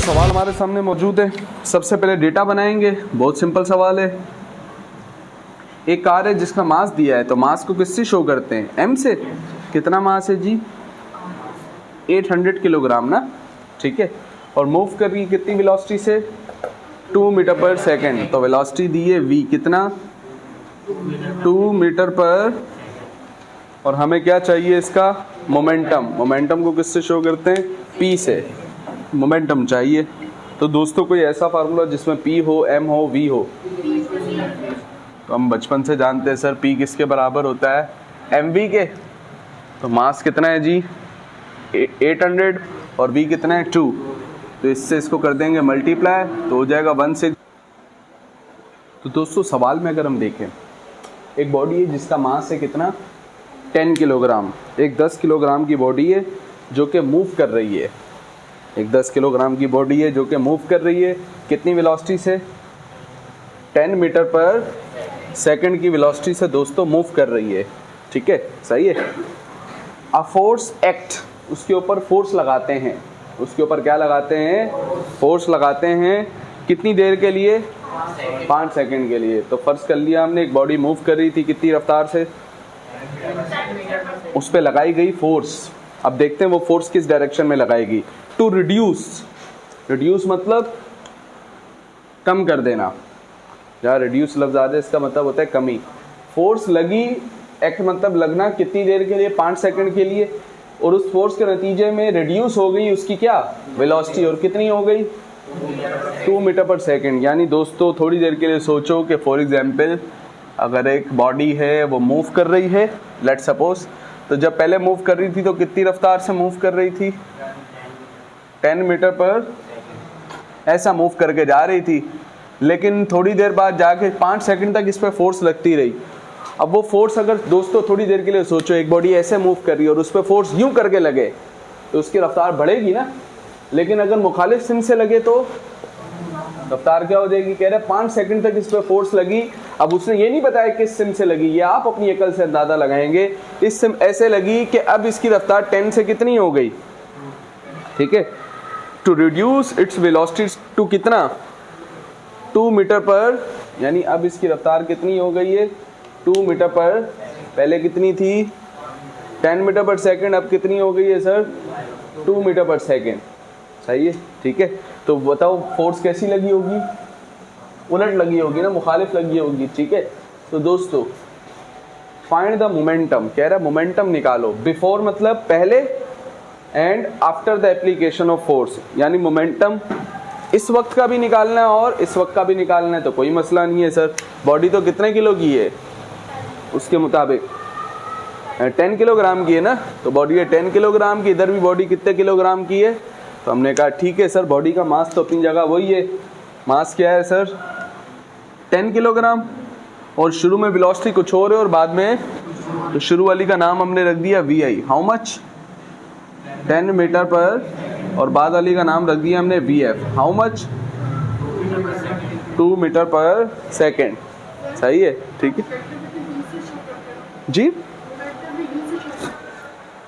सवाल हमारे सामने मौजूद है। सबसे पहले डेटा बनाएंगे। बहुत सिंपल सवाल है। एक कार है जिसका मास दिया है, तो मास को किससे शो करते हैं? एम से। कितना मास है जी? 800 किलोग्राम ना, ठीक है। और मूव कर रही है कितनी वेलोसिटी से? 2 मीटर पर सेकेंड। तो वेलोसिटी दी है v, कितना? 2 मीटर पर। और हमें क्या चाहिए इसका? मोमेंटम। मोमेंटम को किससे शो करते हैं? p से। मोमेंटम चाहिए। तो दोस्तों कोई ऐसा फार्मूला जिसमें p हो, m हो, v हो? तो हम बचपन से जानते हैं सर p किसके बराबर होता है? mv के। तो मास कितना है जी? 800 और v कितना है? 2। तो इससे इसको कर देंगे मल्टीप्लाई, तो हो जाएगा 16। तो दोस्तों सवाल में अगर हम देखें, एक बॉडी है जिसका मास है कितना? 10 किलोग्राम। एक 10 किलोग्राम की बॉडी है जो कि मूव कर रही है। एक 10 किलोग्राम की बॉडी है जो कि मूव कर रही है कितनी वेलोसिटी से? 10 मीटर पर सेकंड की वेलोसिटी से दोस्तों मूव कर रही है, ठीक है, सही है। अ फोर्स एक्ट, उसके ऊपर फोर्स लगाते हैं। उसके ऊपर क्या लगाते हैं? फोर्स लगाते हैं। कितनी देर के लिए? 5 सेकंड के लिए। तो फर्ज कर लिया हमने एक बॉडी मूव कर रही थी कितनी रफ्तार से, उस पर लगाई गई फोर्स। अब देखते हैं वो फोर्स किस डायरेक्शन में लगाएगी। टू रिड्यूस, रिड्यूस मतलब कम कर देना। जहाँ रिड्यूस लफ्ज आ जाए इसका मतलब होता है कमी। फोर्स लगी, एक्ट मतलब लगना, कितनी देर के लिए? 5 सेकंड के लिए। और उस फोर्स के नतीजे में रिड्यूस हो गई उसकी क्या? वेलोसिटी। और कितनी हो गई? 2 मीटर पर सेकंड। यानी दोस्तों थोड़ी देर के लिए सोचो कि फॉर एग्जांपल अगर एक बॉडी है वो मूव कर रही है, लेट सपोज, तो जब पहले मूव कर रही थी तो कितनी रफ्तार से मूव कर रही थी? 10 मीटर पर ऐसा मूव करके जा रही थी। लेकिन थोड़ी देर बाद जाके 5 सेकंड तक इस पर फोर्स लगती रही। अब वो फोर्स अगर दोस्तों थोड़ी देर के लिए सोचो, एक बॉडी ऐसे मूव कर रही है और उस पर फोर्स यूं करके लगे तो उसकी रफ्तार बढ़ेगी ना। लेकिन अगर मुखालिफ सिम से लगे तो रफ्तार क्या हो जाएगी? कह रहे 5 सेकंड तक इस पर फोर्स लगी। अब उसने ये नहीं बताया किस सिम से लगी, ये आप अपनी अकल से अंदाजा लगाएंगे। इस सिम ऐसे लगी कि अब इसकी रफ्तार 10 से कितनी हो गई, ठीक है। To reduce its velocity to कितना? 2 मीटर पर। यानी अब इसकी रफ्तार कितनी हो गई है? 2 मीटर पर। पहले कितनी थी? 10 मीटर पर सेकंड। अब कितनी हो गई है सर? 2 मीटर पर सेकंड। सही है, ठीक है। तो बताओ फोर्स कैसी लगी होगी? उलट लगी होगी ना, मुखालिफ लगी होगी, ठीक है। तो दोस्तों फाइंड द मोमेंटम, कह रहा है मोमेंटम निकालो। बिफोर मतलब पहले, and after the application of force. यानी मोमेंटम इस वक्त का भी निकालना है और इस वक्त का भी निकालना है, तो कोई मसला नहीं है सर। बॉडी तो कितने किलो की है उसके मुताबिक? 10 किलोग्राम की है ना, तो बॉडी है 10 किलोग्राम की। इधर भी बॉडी कितने किलोग्राम की है? तो हमने कहा ठीक है सर, बॉडी का मास तो अपनी जगह वही है। मास क्या है सर? 10 किलोग्राम। और शुरू में वेलोसिटी कुछ और है और बाद में, तो शुरू वाली का नाम हमने रख दिया v i. How much? 10 metre per. और बाद वाली का नाम रख दिया हमने v f. How much? 2 metre per second. सही है, ठीक है जी।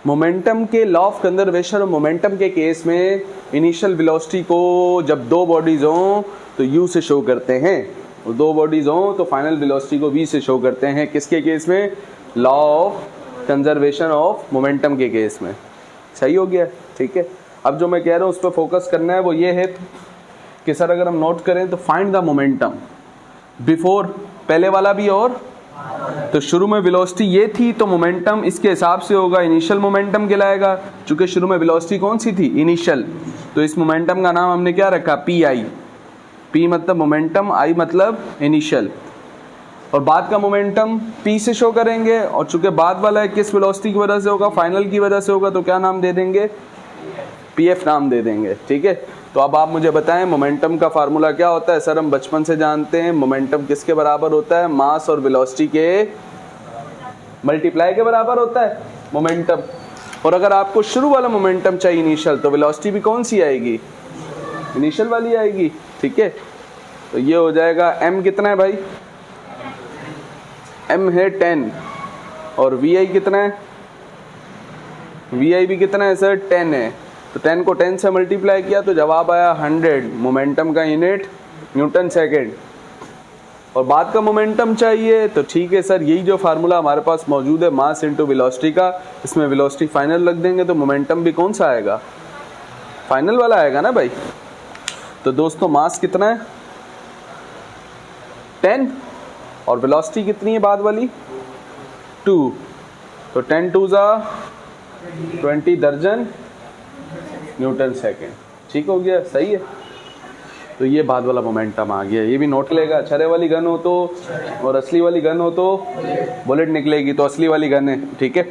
मोमेंटम के लॉ ऑफ कंजर्वेशन और मोमेंटम के केस में इनिशियल वेलोसिटी को जब दो बॉडीज हों तो यू से शो करते हैं, और दो बॉडीज हों तो फाइनल वेलोसिटी को वी से शो करते हैं। किसके केस में? Law of conservation of momentum के केस में। सही हो गया, ठीक है। अब जो मैं कह रहा हूँ उस पर फोकस करना है, वो ये है कि सर अगर हम नोट करें तो फाइंड द मोमेंटम बिफोर, पहले वाला भी, और तो शुरू में वेलोसिटी ये थी तो मोमेंटम इसके हिसाब से होगा, इनिशियल मोमेंटम कहलाएगा। चूंकि शुरू में वेलोसिटी कौन सी थी? इनिशियल। तो इस मोमेंटम का नाम हमने क्या रखा? P I. पी मतलब मोमेंटम, आई मतलब इनिशियल। और बाद का मोमेंटम पी से शो करेंगे, और चूंकि बाद वाला है किस वेलोसिटी की वजह से होगा? फाइनल की वजह से होगा। तो क्या नाम दे देंगे? पी एफ नाम दे देंगे, ठीक है। तो अब आप मुझे बताएं मोमेंटम का फार्मूला क्या होता है? सर हम बचपन से जानते हैं मोमेंटम किसके बराबर होता है? मास और वेलोसिटी के मल्टीप्लाई के बराबर होता है मोमेंटम। और अगर आपको शुरू वाला मोमेंटम चाहिए इनिशियल, तो वेलोसिटी भी कौन सी आएगी? इनिशियल वाली आएगी, ठीक है। तो ये हो जाएगा m कितना है भाई? m है 10, और vi कितना है? vi भी कितना है सर? 10 है। तो 10 को 10 से मल्टीप्लाई किया तो जवाब आया 100। मोमेंटम का यूनिट न्यूटन सेकेंड। और बाद का मोमेंटम चाहिए तो ठीक है सर, यही जो फार्मूला हमारे पास मौजूद है मास इंटू वेलोसिटी का, इसमें वेलोसिटी फाइनल रख देंगे तो मोमेंटम भी कौन सा आएगा, फाइनल वाला आएगा ना भाई। तो दोस्तों मास कितना है 10 और वेलोसिटी कितनी है बाद वाली 2, तो 10 2 जा 20 दर्जन न्यूटन सेकेंड। ठीक हो गया, सही है। तो ये बाद वाला मोमेंटम आ गया, ये भी नोट लेगा। छरे वाली गन हो तो और असली वाली गन हो तो बुलेट निकलेगी, तो असली वाली गन है, ठीक है।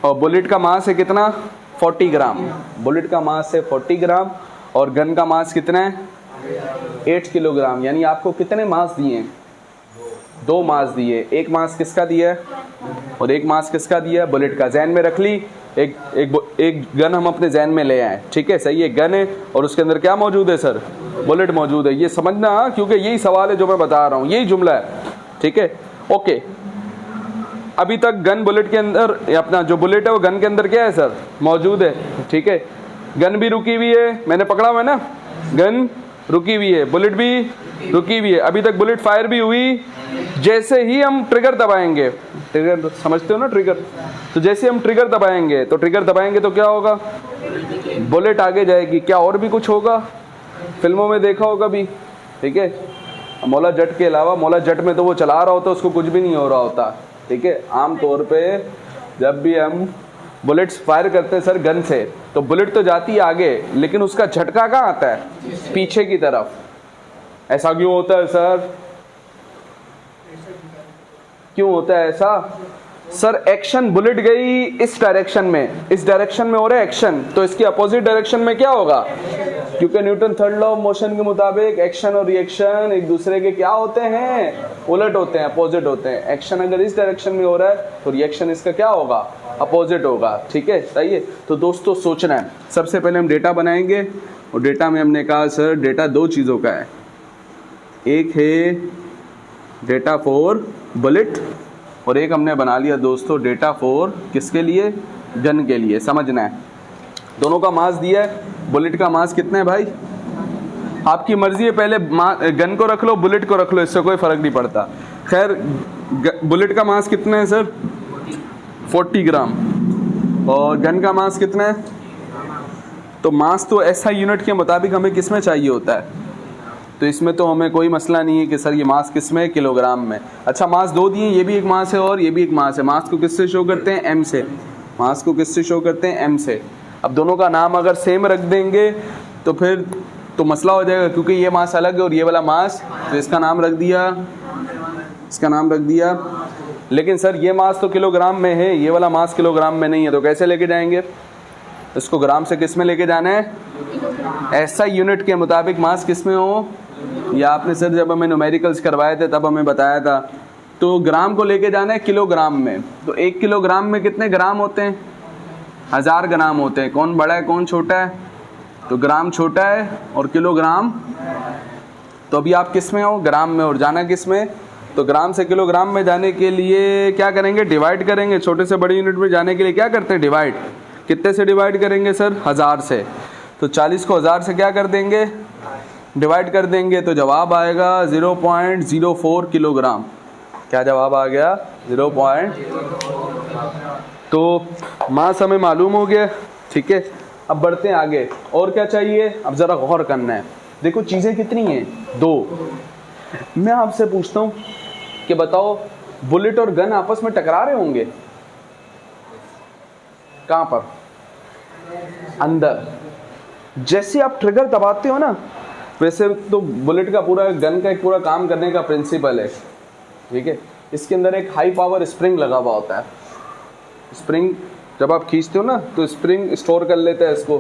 और बुलेट का मास है कितना 40 ग्राम, बुलेट का मास है 40 ग्राम और गन का मास कितना है 8 किलोग्राम। यानी आपको कितने मास दिए हैं, 2 मास दिए, एक मास किसका दिया है और एक मास किसका दिया है, बुलेट का। जहन में रख ली, एक गन हम अपने जहन में ले आए, ठीक है, सही है। गन है और उसके अंदर क्या मौजूद है सर, बुलेट मौजूद है। ये समझना क्योंकि यही सवाल है जो मैं बता रहा हूँ, यही जुमला है, ठीक है, ओके। अभी तक गन बुलेट के अंदर, अपना जो बुलेट है वो गन के अंदर क्या है सर, मौजूद है, ठीक है। गन भी रुकी हुई है, मैंने पकड़ा हुआ है ना, गन रुकी हुई है, बुलेट भी रुकी हुई है। अभी तक बुलेट फायर भी हुई, जैसे ही हम ट्रिगर दबाएंगे, ट्रिगर समझते हो ना ट्रिगर, तो जैसे हम ट्रिगर दबाएंगे तो क्या होगा, बुलेट आगे जाएगी। क्या और भी कुछ होगा, फिल्मों में देखा होगा भी, ठीक है। मौला जट के अलावा, मौला जट में तो वो चला रहा होता, उसको कुछ भी नहीं हो रहा होता, ठीक है। आम तौर पे जब भी हम बुलेट्स फायर करते हैं सर गन से, तो बुलेट तो जाती है आगे, लेकिन उसका झटका कहाँ आता है, पीछे की तरफ। ऐसा क्यों होता है सर, क्यों होता है ऐसा सर? एक्शन, बुलेट गई इस डायरेक्शन में हो रहा है एक्शन, तो इसकी अपोजिट डायरेक्शन में क्या होगा, क्योंकि Newton third law of motion के मुताबिक एक्शन और रिएक्शन एक दूसरे के क्या होते हैं, उलट होते हैं, अपोजिट होते हैं। एक्शन अगर इस डायरेक्शन में हो रहा है तो रिएक्शन इसका क्या होगा, अपोजिट होगा, ठीक है, सही है। तो दोस्तों सोचना है, सबसे पहले हम डेटा बनाएंगे और डेटा में हमने कहा सर डेटा 2 चीज़ों का है, एक है डेटा फॉर बुलेट और एक हमने बना लिया दोस्तों डेटा फॉर किसके लिए, गन के लिए। समझना है, दोनों का मास दिया है। बुलेट का मास कितना है भाई, आपकी मर्जी है, पहले गन को रख लो बुलेट को रख लो, इससे कोई फर्क नहीं पड़ता। खैर बुलेट का मास कितना है सर 40 ग्राम और गन का मास कितना है, तो मास तो ऐसा यूनिट के मुताबिक हमें किस में चाहिए होता है, तो इसमें तो हमें कोई मसला नहीं है कि सर ये मास किस में, किलोग्राम में। अच्छा मास 2 दिए, ये भी एक मास है और ये भी एक मास है। मास को किससे शो करते हैं, एम से, मास को किससे शो करते हैं, एम से। अब दोनों का नाम अगर सेम रख देंगे तो फिर तो मसला हो जाएगा, क्योंकि ये मास अलग है और ये वाला मास, तो इसका नाम रख दिया, इसका नाम रख दिया। लेकिन सर ये मास तो किलोग्राम में है, ये वाला मास किलोग्राम में नहीं है, तो कैसे लेके जाएंगे, इसको ग्राम से किस में लेके जाना है, ऐसा यूनिट के मुताबिक मास किस में हो। या आपने सर जब हमें न्यूमेरिकल्स करवाए थे तब हमें बताया था, तो ग्राम को लेके जाना है किलोग्राम में। तो 1 किलोग्राम में कितने ग्राम होते हैं, 1000 ग्राम होते हैं। कौन बड़ा है कौन छोटा है, तो ग्राम छोटा है और किलोग्राम, तो अभी आप किस में हो, ग्राम में, और जाना किस में, तो ग्राम से किलोग्राम में जाने के लिए क्या करेंगे, डिवाइड करेंगे। छोटे से बड़े यूनिट में जाने के लिए क्या करते हैं, डिवाइड। कितने से डिवाइड करेंगे सर, 1000 से। तो 40 को 1000 से क्या कर देंगे, डिवाइड कर देंगे, तो जवाब आएगा 0.04 किलोग्राम। क्या जवाब आ गया, 0. तो मास हमें मालूम हो गया, ठीक है। अब बढ़ते हैं आगे, और क्या चाहिए, अब ज़रा गौर करना है। देखो चीज़ें कितनी हैं, 2। मैं आपसे पूछता हूँ कि बताओ बुलेट और गन आपस में टकरा रहे होंगे, कहाँ पर, अंदर। जैसे आप ट्रिगर दबाते हो ना, वैसे तो बुलेट का पूरा, गन का एक पूरा काम करने का प्रिंसिपल है, ठीक है। इसके अंदर एक हाई पावर स्प्रिंग लगा हुआ होता है। स्प्रिंग जब आप खींचते हो ना तो स्प्रिंग स्टोर कर लेते हैं इसको,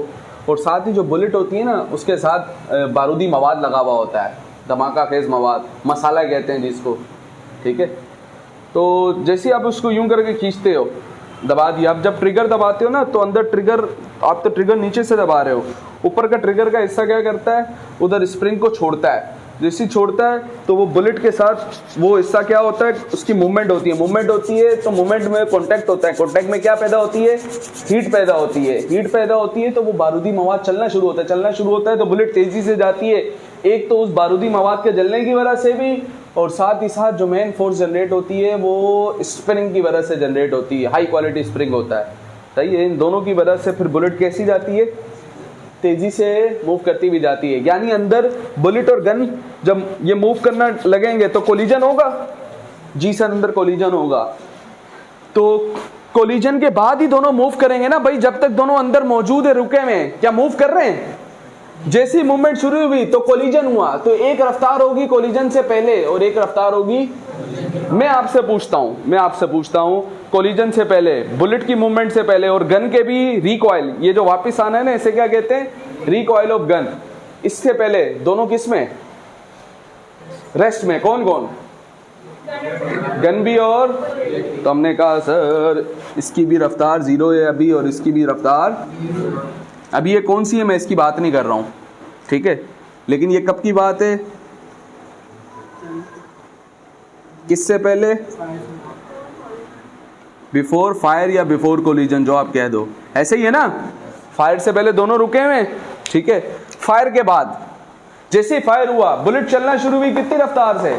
और साथ ही जो बुलेट होती है ना उसके साथ बारूदी मवाद लगा हुआ होता है, धमाका खेज मवाद, मसाला कहते हैं जिसको, ठीक है। तो जैसे आप उसको यूं करके खींचते हो, दबा दिया, आप जब ट्रिगर दबाते हो ना तो अंदर ट्रिगर, आप तो ट्रिगर नीचे से दबा रहे हो, ऊपर का ट्रिगर का हिस्सा क्या करता है, उधर स्प्रिंग को छोड़ता है, जैसे छोड़ता है तो वो बुलेट के साथ वो हिस्सा क्या होता है, उसकी मूवमेंट होती है। मूवमेंट होती है तो मूवमेंट में कांटेक्ट होता है। कांटेक्ट में क्या पैदा होती है, हीट पैदा होती है। हीट पैदा होती है तो वो बारूदी मवाद चलना शुरू होता है। चलना शुरू होता है तो बुलेट तेजी से जाती है, एक तो उस बारूदी मवाद के जलने की वजह से भी, और साथ ही साथ जो मेन फोर्स जनरेट होती है वो स्प्रिंग की वजह से जनरेट होती है। हाई क्वालिटी स्प्रिंग होता है, सही है। इन दोनों की वजह से फिर बुलेट कैसी जाती है, तेजी से मूव करती भी जाती है। यानी अंदर बुलेट और गन जब ये मूव करना लगेंगे तो कोलिजन होगा। जी सर, अंदर कोलिजन होगा। तो कोलिजन के बाद ही दोनों मूव करेंगे ना भाई। जब तक दोनों अंदर मौजूद है, रुके हुए हैं, क्या मूव कर रहे हैं? जैसी मूवमेंट शुरू हुई तो कोलिजन हुआ, तो एक रफ्तार होगी कोलिजन से पहले और एक रफ्तार होगी। मैं आपसे पूछता हूं कोलिजन से पहले, बुलेट की मूवमेंट से पहले और गन के भी रिकॉइल, ये जो वापस आना है ना, इसे क्या कहते हैं, रिकॉइल ऑफ गन। इससे पहले दोनों किस में, रेस्ट में, कौन कौन, गन भी और, तो हमने कहा सर इसकी भी रफ्तार 0 है अभी और इसकी भी रफ्तार, अभी ये कौन सी है मैं इसकी बात नहीं कर रहा हूं, ठीक है। लेकिन ये कब की बात है, किससे पहले, बिफोर फायर या बिफोर कोलिजन, जो आप कह दो, ऐसे ही है ना। फायर से पहले दोनों रुके हुए, ठीक है। फायर के बाद जैसे ही फायर हुआ, बुलेट चलना शुरू हुई कितनी रफ्तार से,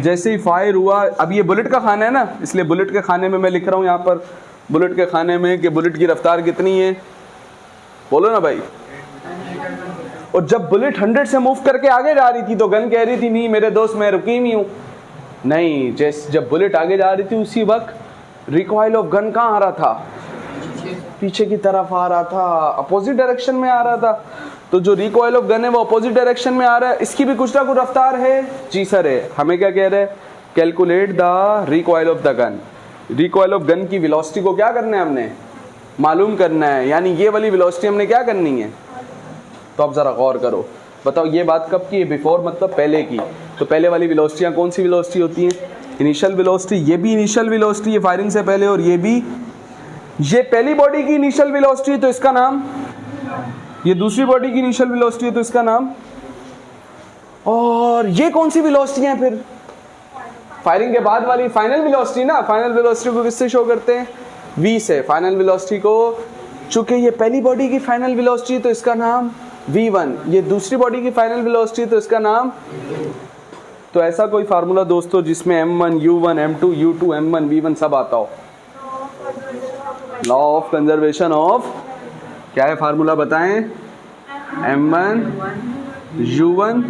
जैसे ही फायर हुआ, अब ये बुलेट का खाना है ना, इसलिए बुलेट के खाने में मैं लिख रहा हूं यहां पर, बुलेट के खाने में कि बुलेट की रफ्तार कितनी है, बोलो ना भाई। और जब बुलेट 100 से मूव करके आगे जा रही थी तो गन कह रही थी नहीं मेरे दोस्त मैं रुकी नहीं हूं, नहीं। जैसे जब बुलेट आगे जा रही थी उसी वक्त रिकॉइल ऑफ गन कहाँ आ रहा था, पीछे की तरफ आ रहा था, अपोजिट डायरेक्शन में आ रहा था। तो जो रिकॉइल ऑफ गन है वो अपोजिट डायरेक्शन में आ रहा है, इसकी भी कुछ ना कुछ रफ्तार है। जी सर है। हमें क्या कह रहे हैं, calculate the recoil of the gun. Recoil of gun की वेलोसिटी को क्या करना है, हमने मालूम करना है। यानी ये वाली वेलोसिटी हमने क्या करनी है, तो आप जरा गौर करो, बताओ ये बात कब की है, बिफोर मतलब पहले की। तो पहले वाली वेलोसिटियां कौन सी वेलोसिटी होती हैं, इनिशियल वेलोसिटी। ये भी इनिशियल वेलोसिटी है फायरिंग से पहले, और ये भी, ये पहली बॉडी की इनिशियल वेलोसिटी है तो इसका नाम, ये दूसरी बॉडी की इनिशियल वेलोसिटी है तो इसका नाम, और ये कौन सी वेलोसिटी है फिर, फायरिंग के बाद वाली फाइनल वेलोसिटी ना। फाइनल वेलोसिटी को किससे शो करते हैं, v से। फाइनल वेलोसिटी को, चूंकि ये पहली बॉडी की फाइनल वेलोसिटी तो इसका नाम v1, ये दूसरी बॉडी की फाइनल वेलोसिटी तो इसका नाम। तो ऐसा कोई फार्मूला दोस्तों जिसमें m1 u1 m2 u2 m1 v1 सब आता हो, लॉ ऑफ कंजर्वेशन ऑफ, क्या है फार्मूला बताएं, m1 u1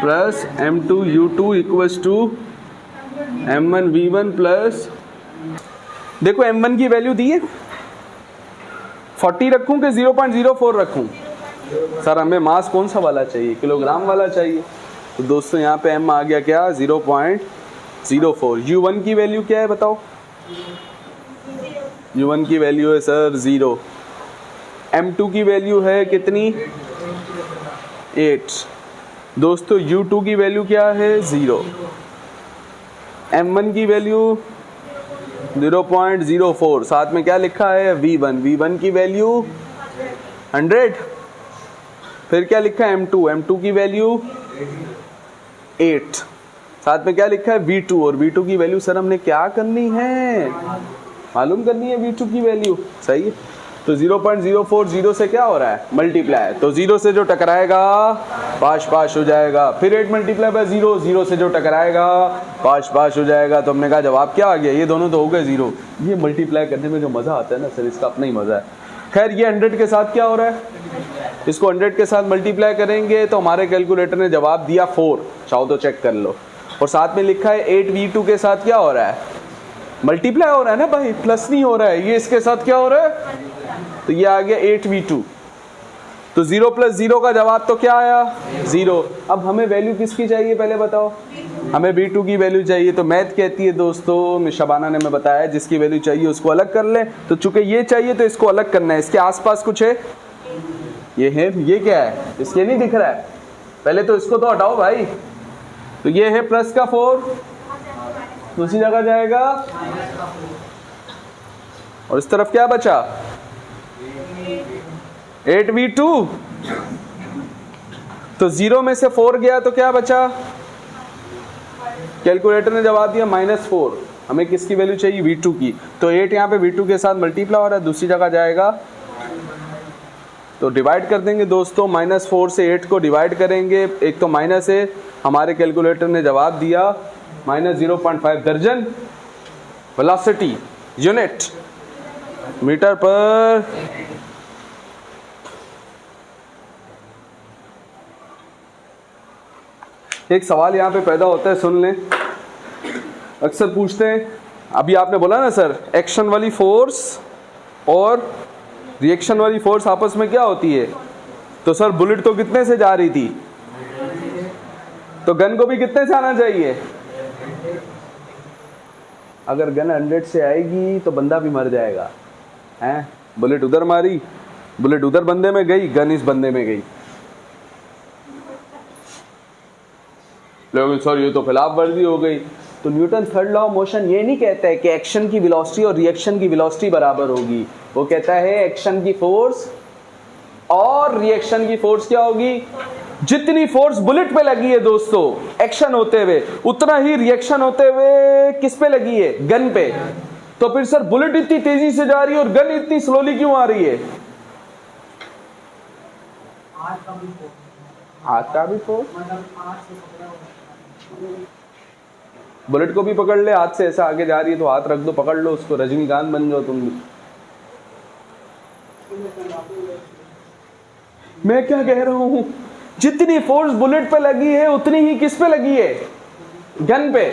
plus m2 u2 equals to m1 v1 plus, देखो m1 की वैल्यू दी है 40 रखूं कि 0.04 रखूं, सर हमें मास कौन सा वाला चाहिए, किलोग्राम वाला चाहिए। तो दोस्तों यहाँ पे m आ गया क्या, 0.04। u1 की वैल्यू क्या है बताओ, u1 की वैल्यू है सर 0। m2 की वैल्यू है कितनी, 8। दोस्तों u2 की वैल्यू क्या है, 0। m1 की वैल्यू 0.04, साथ में क्या लिखा है, v1। v1 की वैल्यू 100, फिर क्या लिखा है m2, m2 की वैल्यू 8, साथ में क्या लिखा है v2, और v2 की वैल्यू सर हमने क्या करनी है, मालूम करनी है v2 की वैल्यू, सही है। तो 0.04 0 से क्या हो रहा है, मल्टीप्लाई, तो 0 से जो टकराएगा पाश पाश हो जाएगा, फिर 8 मल्टीप्लाई बाय 0, 0 से जो टकराएगा पाश पाश हो जाएगा। तो हमने कहा जवाब क्या आ गया, ये दोनों तो हो गए 0। ये मल्टीप्लाई करने में जो मज़ा आता है ना सर, इसका अपना ही मज़ा है। खैर ये 100 के साथ क्या हो रहा है, इसको 100 के साथ मल्टीप्लाई करेंगे तो हमारे कैलकुलेटर ने जवाब दिया 4, चाहो तो चेक कर लो। और साथ में लिखा है 8v2 के साथ क्या हो रहा है, मल्टीप्लाई हो रहा है ना भाई, प्लस नहीं हो रहा है। ये इसके साथ क्या हो रहा है, तो ये आ गया 8v2। तो 0 + 0 का जवाब तो क्या आया, 0। अब हमें वैल्यू किसकी चाहिए पहले बताओ, हमें v2 की वैल्यू चाहिए। तो मैथ कहती है दोस्तों, शबाना ने मैं बताया, जिसकी वैल्यू चाहिए उसको अलग कर ले। तो चूंकि ये चाहिए तो इसको अलग करना है। इसके आसपास कुछ है, ये है, ये क्या है, इसके नहीं दिख रहा है, पहले तो इसको तो हटाओ भाई। तो ये है प्लस का 4, दूसरी जगह जाएगा, और इस तरफ क्या बचा, 8v2। तो 0 में से 4 गया तो क्या बचा? कैलकुलेटर ने जवाब दिया -4। हमें किसकी वैल्यू चाहिए? V2 की। तो 8 यहाँ पे V2 के साथ मल्टीप्लाई हो रहा है, दूसरी जगह जाएगा तो डिवाइड कर देंगे दोस्तों। -4 से 8 को डिवाइड करेंगे, एक तो माइनस है, हमारे कैलकुलेटर ने जवाब दिया -0.5 दर्जन। वेलोसिटी यूनिट मीटर पर एक सवाल यहाँ पे पैदा होता है, सुन लें। अक्सर पूछते हैं, अभी आपने बोला ना सर, एक्शन वाली फोर्स और रिएक्शन वाली फोर्स आपस में क्या होती है? तो सर बुलेट तो कितने से जा रही थी, तो गन को भी कितने से आना चाहिए? अगर गन 100 से आएगी तो बंदा भी मर जाएगा, हैं? बुलेट उधर मारी, बुलेट उधर बंदे में गई, गन इस बंदे में गई। लेकिन सर ये तो खिलाफ वर्जी हो गई। तो Newton third law of motion ये नहीं कहता है कि एक्शन की वेलोसिटी और रिएक्शन की वेलोसिटी बराबर होगी। वो कहता है एक्शन की फोर्स और रिएक्शन की फोर्स क्या होगी? जितनी फोर्स बुलेट पे लगी है दोस्तों एक्शन होते हुए, उतना ही रिएक्शन होते हुए किस पे लगी है? गन पे। तो फिर सर बुलेट इतनी तेजी से जा रही है और गन इतनी स्लोली क्यों आ रही है? हाथ का भी फोर्स, बुलेट को भी पकड़ ले, हाथ से ऐसा आगे जा रही है तो हाथ रख दो, पकड़ लो उसको, रजनीकांत बन जाओ तुम भी। मैं क्या कह रहा हूं, जितनी फोर्स बुलेट पे लगी है उतनी ही किस पे लगी है? गन पे।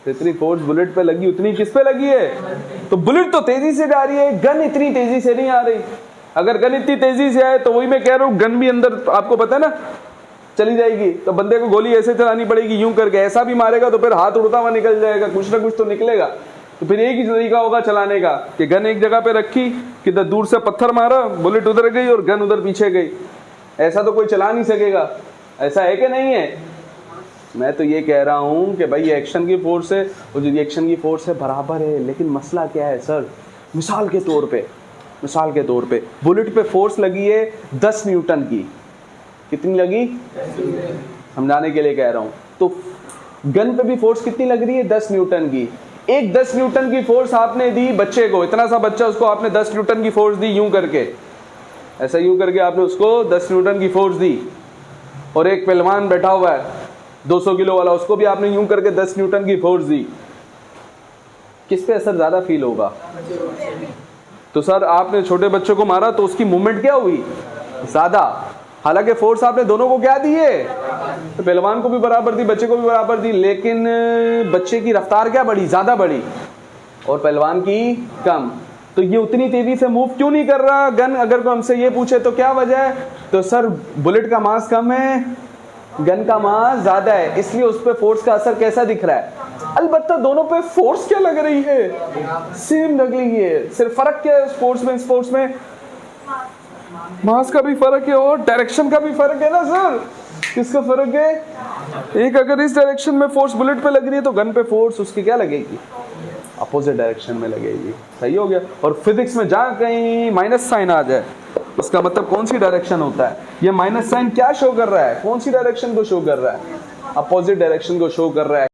जितनी फोर्स बुलेट पे लगी उतनी किस पे लगी है? तो बुलेट तो तेजी से जा रही है, गन इतनी तेजी से नहीं आ रही। अगर गन इतनी तेजी से आए तो वही मैं कह रहा हूं, गन भी अंदर आपको पता है ना चली जाएगी, तो बंदे को गोली ऐसे चलानी पड़ेगी, यूं करके ऐसा भी मारेगा तो फिर हाथ उड़ता हुआ निकल जाएगा, कुछ ना कुछ तो निकलेगा। तो फिर एक ही तरीका होगा चलाने का कि गन एक जगह पे रखी, किधर दूर से पत्थर मारा, बुलेट उधर गई और गन उधर पीछे गई। ऐसा तो कोई चला नहीं सकेगा। ऐसा है कि नहीं है? मैं तो ये कह रहा हूं कि भाई एक्शन की फोर्स है और जो रिएक्शन की फोर्स है बराबर है, लेकिन मसला क्या है सर? मिसाल के तौर पे बुलेट पे फोर्स लगी है 10 न्यूटन की। कितनी लगी? समझाने के लिए कह रहा हूं। तो गन पे भी फोर्स कितनी लग रही है? 10 न्यूटन की। एक 10 न्यूटन की फोर्स आपने दी बच्चे को, इतना सा बच्चा, उसको आपने 10 न्यूटन की फोर्स दी, यूं करके, ऐसा यूं करके आपने उसको 10 न्यूटन की फोर्स दी। और एक पहलवान बैठा हुआ है 200 किलो वाला, उसको भी आपने यूं करके 10 न्यूटन की फोर्स दी। किस पे असर ज्यादा फील होगा? तो सर आपने छोटे बच्चे को मारा तो उसकी मूवमेंट क्या हुई? ज्यादा। हालांकि फोर्स आपने दोनों को क्या दी है? तो पहलवान को भी बराबर दी, बच्चे को भी बराबर दी, लेकिन बच्चे की रफ्तार क्या बढ़ी? ज्यादा बढ़ी, और पहलवान की कम। तो ये उतनी तेजी से मूव क्यों नहीं कर रहा गन? अगर कोई हमसे ये पूछे तो क्या वजह है? तो सर बुलेट का मास कम है, गन का मास ज्यादा है, इसलिए उस पर फोर्स का असर कैसा दिख रहा है? अलबत्ता दोनों पे फोर्स क्या लग रही है? सेम लग रही है। सिर्फ फर्क क्या है स्पोर्ट्स में? मास का भी फर्क है और डायरेक्शन का भी फर्क है ना सर। किसका फर्क है? एक अगर इस डायरेक्शन में फोर्स बुलेट पे लग रही है तो गन पे फोर्स उसकी क्या लगेगी? अपोजिट डायरेक्शन में लगेगी। सही हो गया। और फिजिक्स में जहां कहीं माइनस साइन आ जाए उसका मतलब कौन सी डायरेक्शन होता है? ये माइनस साइन क्या शो कर रहा है? कौन सी डायरेक्शन को शो कर रहा है? अपोजिट डायरेक्शन को शो कर रहा है।